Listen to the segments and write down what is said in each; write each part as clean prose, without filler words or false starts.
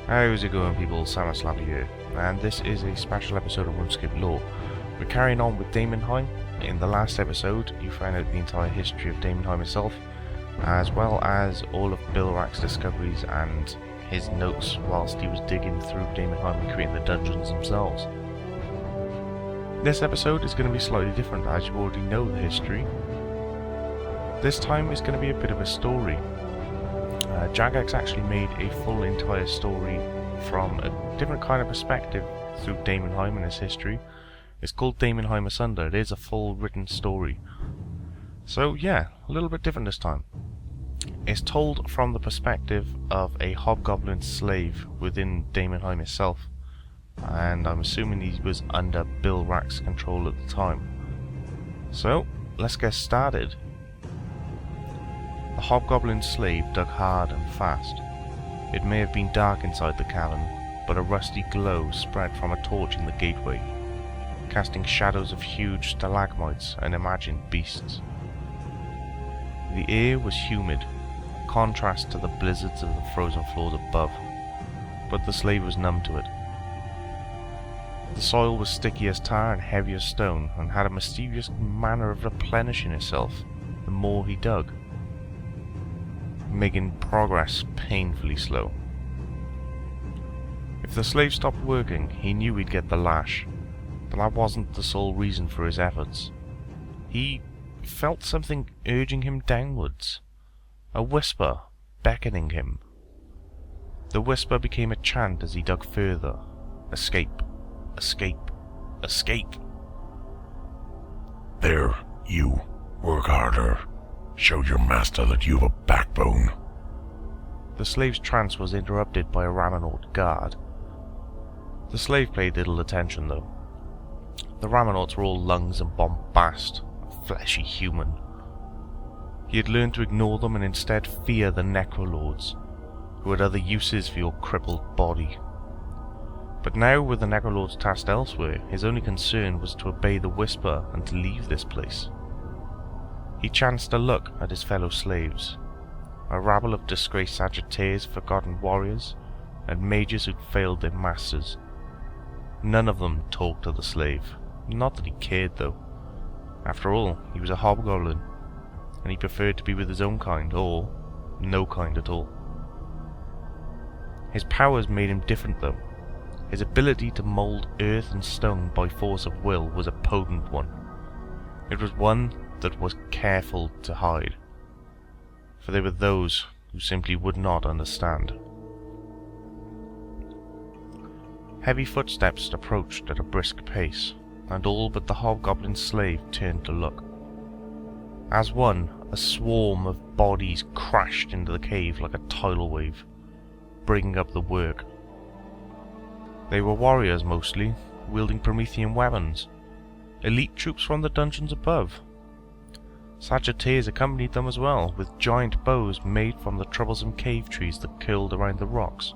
How's it going, people? Slappy here, and this is a special episode of Runescape lore. We're carrying on with Daemonheim. In the last episode, you found out the entire history of Daemonheim itself, as well as all of bilrach's discoveries and his notes whilst he was digging through Daemonheim and creating the dungeons themselves. This episode is going to be slightly different, as you already know the history. This time is going to be a bit of a story. Jagex actually made a full entire story from a different kind of perspective through Daemonheim and its history. It's called Daemonheim Asunder. It is a full written story. So yeah, a little bit different this time. It's told from the perspective of a hobgoblin slave within Daemonheim itself, and I'm assuming he was under bilrach's control at the time. So let's get started. The hobgoblin slave dug hard and fast. It may have been dark inside the cavern, but a rusty glow spread from a torch in the gateway, casting shadows of huge stalagmites and imagined beasts. The air was humid, a contrast to the blizzards of the frozen floors above, but the slave was numb to it. The soil was sticky as tar and heavy as stone, and had a mysterious manner of replenishing itself the more he dug, making progress painfully slow. If the slave stopped working, he knew he'd get the lash, but that wasn't the sole reason for his efforts. He felt something urging him downwards, a whisper beckoning him. The whisper became a chant as he dug further. Escape, escape, escape. There, you. Work harder. Show your master that you have a backbone. The slave's trance was interrupted by a Ramanort guard. The slave paid little attention though. The Ramanorts were all lungs and bombast, a fleshy human. He had learned to ignore them and instead fear the Necrolords, who had other uses for your crippled body. But now, with the Necrolords tasked elsewhere, his only concern was to obey the whisper and to leave this place. He chanced a look at his fellow slaves, a rabble of disgraced Sagittarius, forgotten warriors, and mages who'd failed their masters. None of them talked to the slave, not that he cared though. After all, he was a hobgoblin, and he preferred to be with his own kind, or no kind at all. His powers made him different though. His ability to mould earth and stone by force of will was a potent one. It was one that was careful to hide, for there were those who simply would not understand. Heavy footsteps approached at a brisk pace, and all but the hobgoblin slave turned to look. As one, a swarm of bodies crashed into the cave like a tidal wave, breaking up the work. They were warriors mostly, wielding Promethean weapons, elite troops from the dungeons above. Sagittarius accompanied them as well, with giant bows made from the troublesome cave trees that curled around the rocks.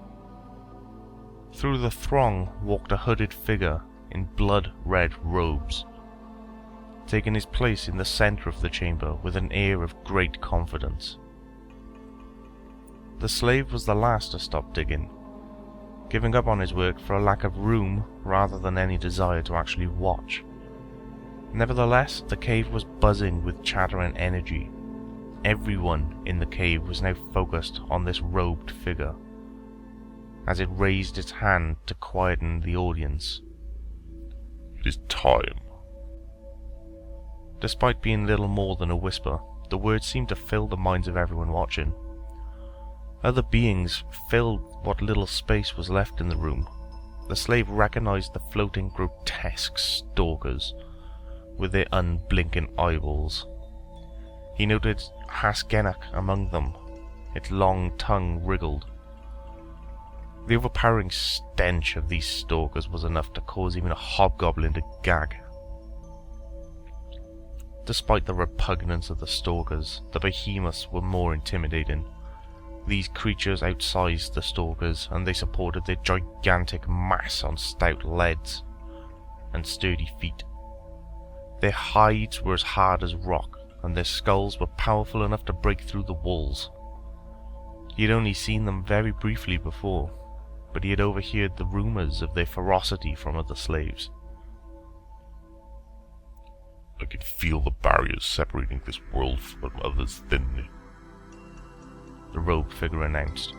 Through the throng walked a hooded figure in blood-red robes, taking his place in the centre of the chamber with an air of great confidence. The slave was the last to stop digging, giving up on his work for a lack of room rather than any desire to actually watch. Nevertheless, the cave was buzzing with chatter and energy. Everyone in the cave was now focused on this robed figure, as it raised its hand to quieten the audience. It is time. Despite being little more than a whisper, the words seemed to fill the minds of everyone watching. Other beings filled what little space was left in the room. The slave recognized the floating grotesque stalkers with their unblinking eyeballs. He noted Hasgenach among them, its long tongue wriggled. The overpowering stench of these stalkers was enough to cause even a hobgoblin to gag. Despite the repugnance of the stalkers, the behemoths were more intimidating. These creatures outsized the stalkers, and they supported their gigantic mass on stout legs and sturdy feet. Their hides were as hard as rock, and their skulls were powerful enough to break through the walls. He had only seen them very briefly before, but he had overheard the rumours of their ferocity from other slaves. I can feel the barriers separating this world from others thinly, the robed figure announced.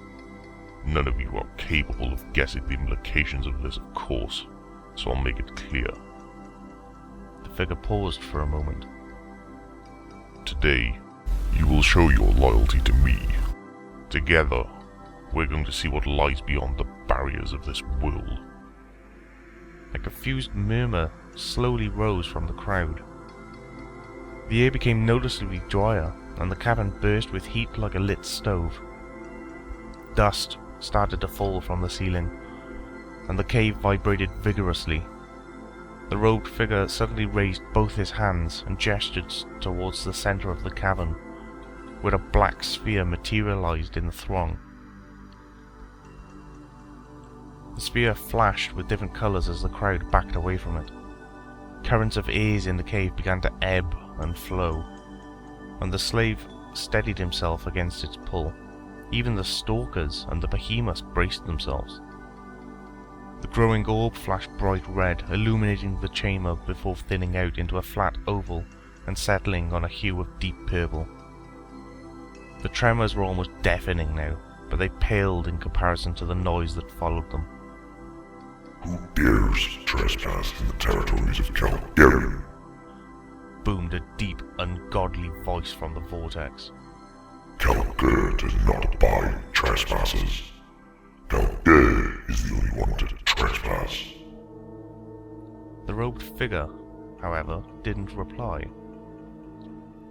None of you are capable of guessing the implications of this, of course, so I'll make it clear. The figure paused for a moment. Today, you will show your loyalty to me. Together, we're going to see what lies beyond the barriers of this world. A confused murmur slowly rose from the crowd. The air became noticeably drier, and the cavern burst with heat like a lit stove. Dust started to fall from the ceiling, and the cave vibrated vigorously. The robed figure suddenly raised both his hands and gestured towards the center of the cavern, where a black sphere materialized in the throng. The sphere flashed with different colors as the crowd backed away from it. Currents of airs in the cave began to ebb and flow, and the slave steadied himself against its pull. Even the stalkers and the behemoths braced themselves. The growing orb flashed bright red, illuminating the chamber before thinning out into a flat oval and settling on a hue of deep purple. The tremors were almost deafening now, but they paled in comparison to the noise that followed them. Who dares trespass in the territories of Calgarian? Boomed a deep, ungodly voice from the vortex. Calgar does not abide trespassers. Calgar is the only one to trespass. The robed figure, however, didn't reply.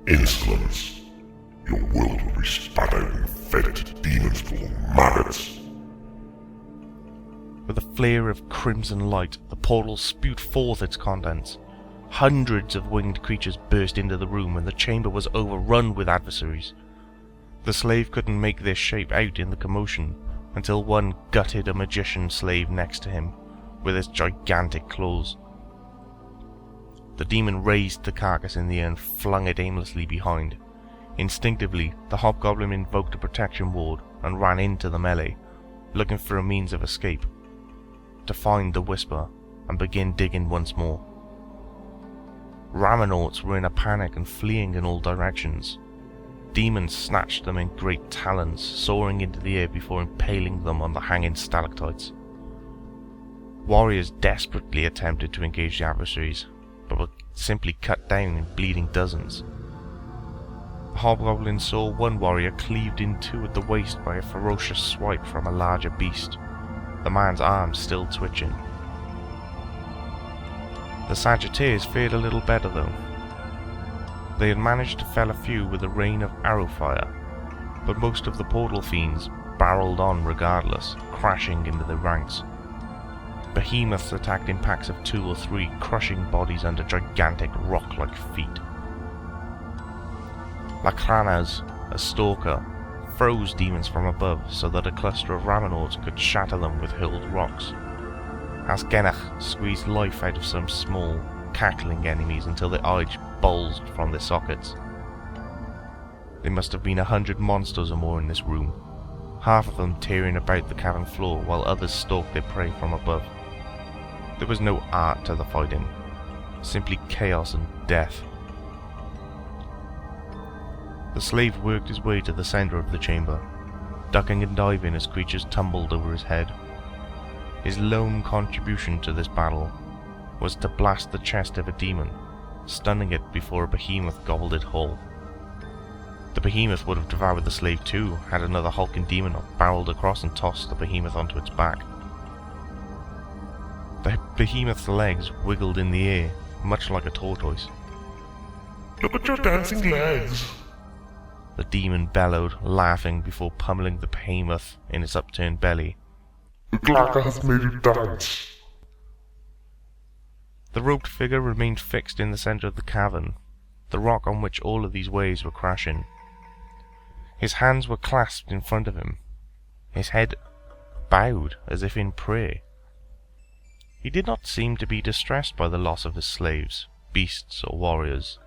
Insolence! Your world will be spat out and fed to demons for maggots. With a flare of crimson light, the portal spewed forth its contents. Hundreds of winged creatures burst into the room, and the chamber was overrun with adversaries. The slave couldn't make their shape out in the commotion, until one gutted a magician slave next to him with its gigantic claws. The demon raised the carcass in the air and flung it aimlessly behind. Instinctively, the hobgoblin invoked a protection ward and ran into the melee, looking for a means of escape, to find the whisper and begin digging once more. Ramonauts were in a panic and fleeing in all directions. Demons snatched them in great talons, soaring into the air before impaling them on the hanging stalactites. Warriors desperately attempted to engage the adversaries, but were simply cut down in bleeding dozens. The hobgoblin saw one warrior cleaved in two at the waist by a ferocious swipe from a larger beast, the man's arms still twitching. The Sagittarius fared a little better though. They had managed to fell a few with a rain of arrow fire, but most of the portal fiends barreled on regardless, crashing into their ranks. Behemoths attacked in packs of 2 or 3, crushing bodies under gigantic rock-like feet. Lakranas, a stalker, froze demons from above so that a cluster of Ramonauts could shatter them with hurled rocks. Asgenach squeezed life out of some small, cackling enemies until their eyes bulged from their sockets. There must have been 100 monsters or more in this room, half of them tearing about the cavern floor while others stalked their prey from above. There was no art to the fighting, simply chaos and death. The slave worked his way to the center of the chamber, ducking and diving as creatures tumbled over his head. His lone contribution to this battle was to blast the chest of a demon, stunning it before a behemoth gobbled it whole. The behemoth would have devoured the slave too, had another hulking demon not barreled across and tossed the behemoth onto its back. The behemoth's legs wiggled in the air, much like a tortoise. Look at your dancing legs! The demon bellowed, laughing before pummeling the behemoth in its upturned belly. The Glaka has made you dance! The robed figure remained fixed in the center of the cavern, the rock on which all of these waves were crashing. His hands were clasped in front of him, his head bowed as if in prayer. He did not seem to be distressed by the loss of his slaves, beasts, or warriors,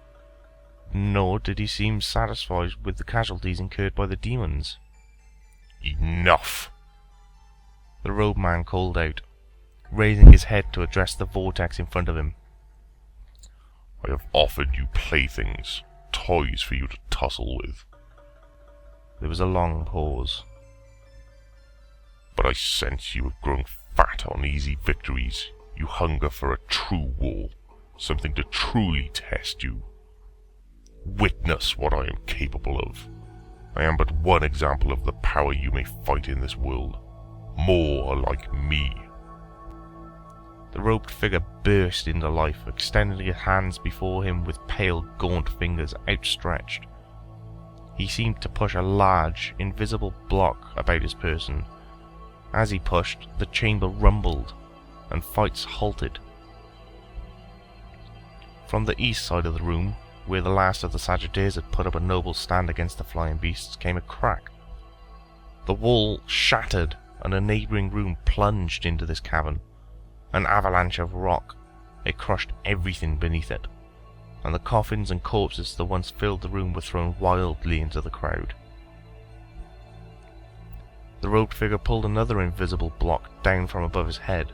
nor did he seem satisfied with the casualties incurred by the demons. Enough! The robed man called out, raising his head to address the vortex in front of him. I have offered you playthings, toys for you to tussle with. There was a long pause. But I sense you have grown fat on easy victories. You hunger for a true war, something to truly test you. Witness what I am capable of. I am but one example of the power you may fight in this world. More are like me. The robed figure burst into life, extending his hands before him with pale, gaunt fingers outstretched. He seemed to push a large, invisible block about his person. As he pushed, the chamber rumbled, and fights halted. From the east side of the room, where the last of the Sagittarius had put up a noble stand against the flying beasts, came a crack. The wall shattered, and a neighbouring room plunged into this cavern. An avalanche of rock. It crushed everything beneath it, and the coffins and corpses that once filled the room were thrown wildly into the crowd. The robed figure pulled another invisible block down from above his head.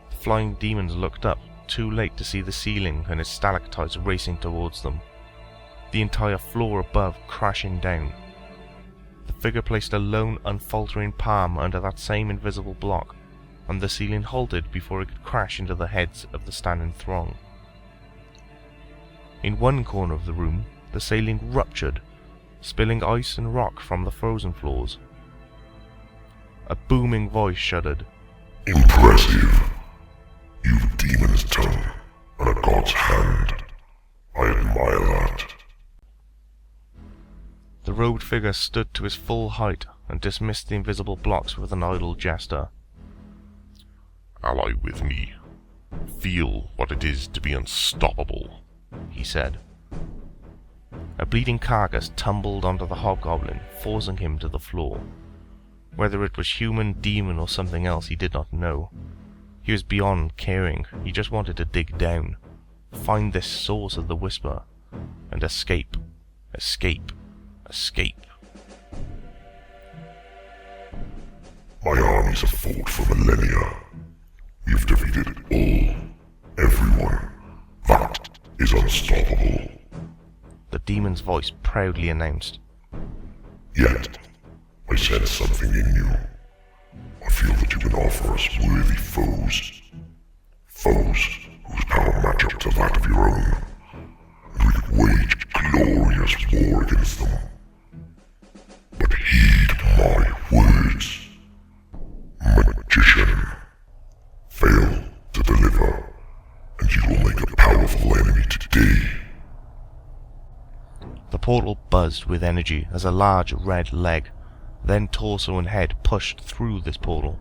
The flying demons looked up, too late to see the ceiling and its stalactites racing towards them, the entire floor above crashing down. The figure placed a lone, unfaltering palm under that same invisible block, and the ceiling halted before it could crash into the heads of the standing throng. In one corner of the room, the ceiling ruptured, spilling ice and rock from the frozen floors. A booming voice shuddered. Impressive. You've a demon's tongue and a god's hand. I admire that. The robed figure stood to his full height and dismissed the invisible blocks with an idle gesture. Ally with me. Feel what it is to be unstoppable, he said. A bleeding carcass tumbled onto the hobgoblin, forcing him to the floor. Whether it was human, demon, or something else, he did not know. He was beyond caring. He just wanted to dig down, find this source of the whisper, and escape, escape, escape. My armies have fought for millennia. We have defeated all, everyone. That is unstoppable. The demon's voice proudly announced. Yet, I sense something in you. I feel that you can offer us worthy foes. Foes whose power match up to that of your own. And we could wage glorious war against them. But heed my words. Magician. Fail to deliver, and you will make a powerful enemy today. The portal buzzed with energy as a large red leg, then torso and head pushed through this portal.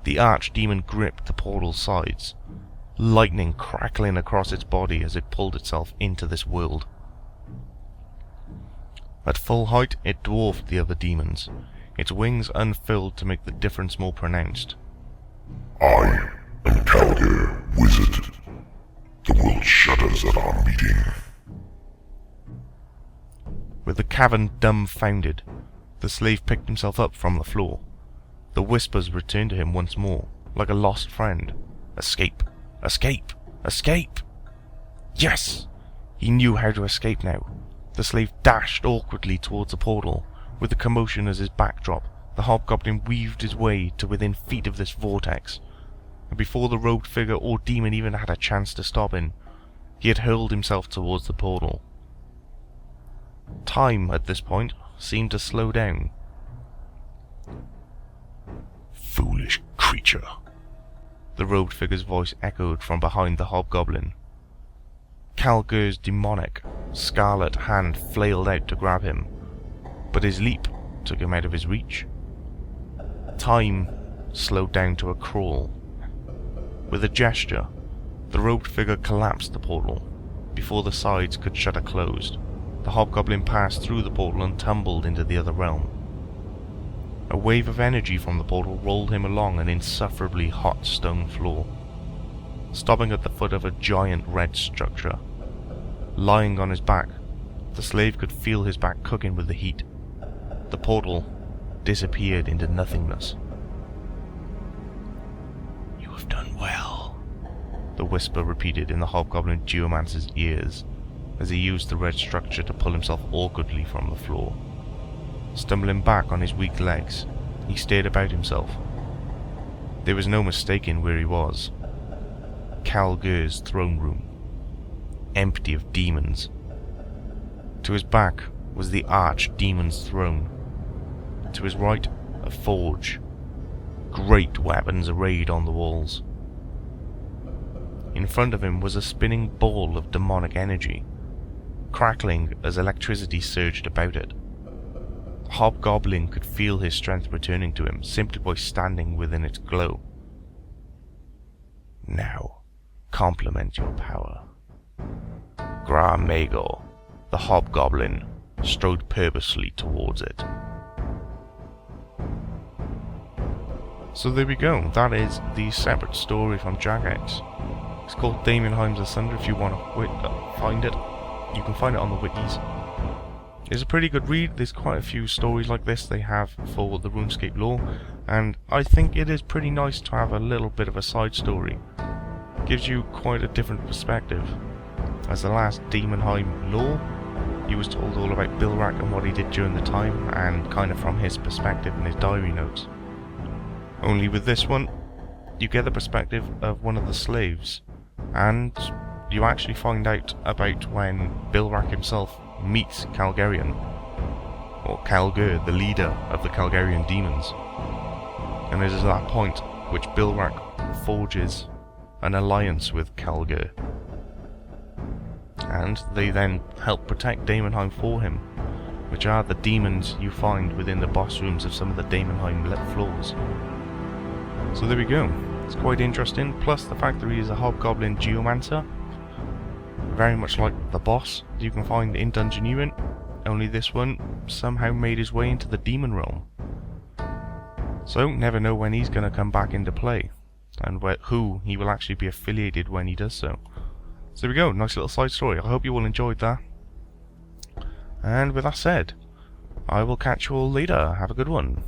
The archdemon gripped the portal's sides, lightning crackling across its body as it pulled itself into this world. At full height, it dwarfed the other demons, its wings unfilled to make the difference more pronounced. I am Kaldir, wizard. The world shudders at our meeting. With the cavern dumbfounded, the slave picked himself up from the floor. The whispers returned to him once more, like a lost friend. Escape! Escape! Escape! Yes! He knew how to escape now. The slave dashed awkwardly towards the portal, with the commotion as his backdrop. The hobgoblin weaved his way to within feet of this vortex, and before the robed figure or demon even had a chance to stop him, he had hurled himself towards the portal. Time, at this point, seemed to slow down. foolish creature. The robed figure's voice echoed from behind the hobgoblin. Kaldir's demonic, scarlet hand flailed out to grab him, but his leap took him out of his reach. Time slowed down to a crawl. With a gesture, the robed figure collapsed the portal, before the sides could shutter closed, the hobgoblin passed through the portal and tumbled into the other realm. A wave of energy from the portal rolled him along an insufferably hot stone floor, stopping at the foot of a giant red structure. Lying on his back, the slave could feel his back cooking with the heat. The portal disappeared into nothingness. "You have done well," the whisper repeated in the hobgoblin geomancer's ears as he used the red structure to pull himself awkwardly from the floor. Stumbling back on his weak legs, he stared about himself. There was no mistaking where he was. Kalgur's throne room, empty of demons. To his back was the archdemon's throne. To his right, a forge. Great weapons arrayed on the walls. In front of him was a spinning ball of demonic energy, crackling as electricity surged about it. The hobgoblin could feel his strength returning to him simply by standing within its glow. "Now, complement your power." Gra'magor, the hobgoblin, strode purposely towards it. So there we go, that is the separate story from Jagex. It's called Daemonheim's Asunder. If you want to find it, you can find it on the wikis. It's a pretty good read. There's quite a few stories like this they have for the Runescape lore, and I think it is pretty nice to have a little bit of a side story. Gives you quite a different perspective. As the last Daemonheim lore, he was told all about bilrach and what he did during the time, and kind of from his perspective in his diary notes. Only with this one, you get the perspective of one of the slaves, and you actually find out about when bilrach himself meets Kalgarian, or Kalgur, the leader of the Kalgarian demons. And it is at that point which bilrach forges an alliance with Kalgur, and they then help protect Daemonheim for him, which are the demons you find within the boss rooms of some of the Daemonheim lit floors. So there we go. It's quite interesting, plus the fact that he is a hobgoblin geomancer, very much like the boss you can find in Dungeon Uin, only this one somehow made his way into the demon realm. So never know when he's going to come back into play, and who he will actually be affiliated when he does so. So there we go, nice little side story. I hope you all enjoyed that. And with that said, I will catch you all later. Have a good one.